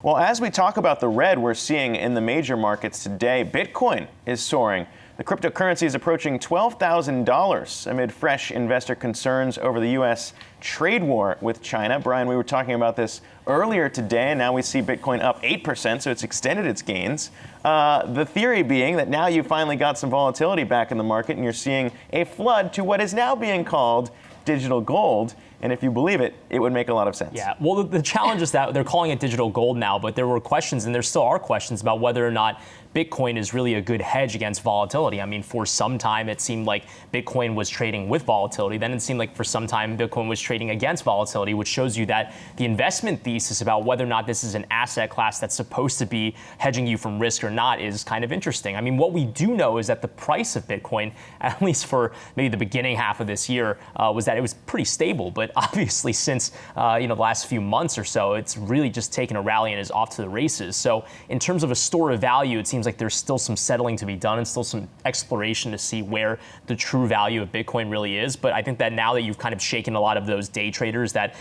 Well, as we talk about the red we're seeing in the major markets today, Bitcoin is soaring. The cryptocurrency is approaching $12,000 amid fresh investor concerns over the U.S. trade war with China. Brian, we were talking about this earlier today, and now we see Bitcoin up 8%, so it's extended its gains. The theory being that now you finally got some volatility back in the market, and you're seeing a flood to what is now being called digital gold. And if you believe it, it would make a lot of sense. Yeah, well, the challenge is that they're calling it digital gold now, but there were questions, and there still are questions about whether or not Bitcoin is really a good hedge against volatility. I mean, for some time, it seemed like Bitcoin was trading with volatility. Then it seemed like for some time, Bitcoin was trading against volatility, which shows you that the investment thesis about whether or not this is an asset class that's supposed to be hedging you from risk or not is kind of interesting. I mean, what we do know is that the price of Bitcoin, at least for maybe the beginning half of this year, was that it was pretty stable. But obviously, since the last few months or so, it's really just taken a rally and is off to the races. So in terms of a store of value, it seems like there's still some settling to be done and still some exploration to see where the true value of Bitcoin really is. But I think that now that you've kind of shaken a lot of those day traders that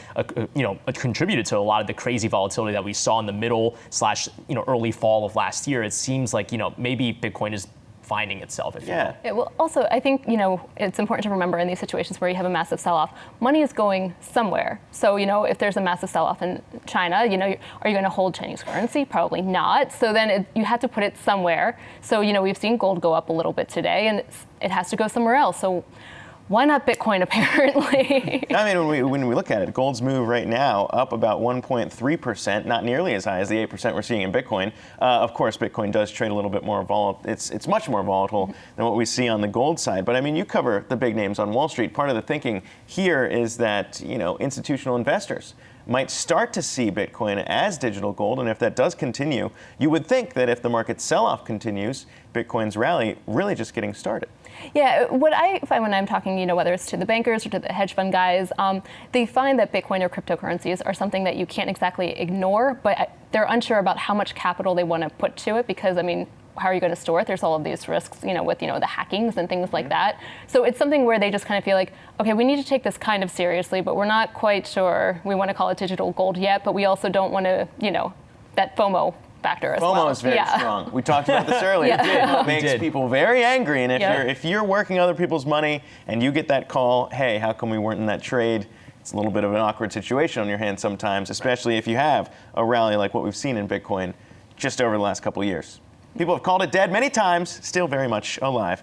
contributed to a lot of the crazy volatility that we saw in the middle / early fall of last year, it seems like maybe Bitcoin is finding itself, if you will. Yeah, well, also, I think, it's important to remember in these situations where you have a massive sell-off, money is going somewhere. So, if there's a massive sell-off in China, are you going to hold Chinese currency? Probably not. So then you have to put it somewhere. So, we've seen gold go up a little bit today, and it has to go somewhere else. So why not Bitcoin, apparently? I mean, when we look at it, gold's move right now up about 1.3%, not nearly as high as the 8% we're seeing in Bitcoin. Of course, Bitcoin does trade a little bit more volatile. It's much more volatile than what we see on the gold side. But I mean, you cover the big names on Wall Street. Part of the thinking here is that, institutional investors might start to see Bitcoin as digital gold. And if that does continue, you would think that if the market sell-off continues, Bitcoin's rally really just getting started. Yeah, what I find when I'm talking, whether it's to the bankers or to the hedge fund guys, they find that Bitcoin or cryptocurrencies are something that you can't exactly ignore, but they're unsure about how much capital they want to put to it because, how are you going to store it? There's all of these risks, with, the hackings and things like that. So it's something where they just kind of feel like, okay, we need to take this kind of seriously, but we're not quite sure we want to call it digital gold yet, but we also don't want to, that FOMO factor as well. FOMO is very strong. We talked about this earlier. It makes people very angry. And if you're working other people's money and you get that call, hey, how come we weren't in that trade? It's a little bit of an awkward situation on your hands sometimes, especially if you have a rally like what we've seen in Bitcoin just over the last couple of years. People have called it dead many times, still very much alive.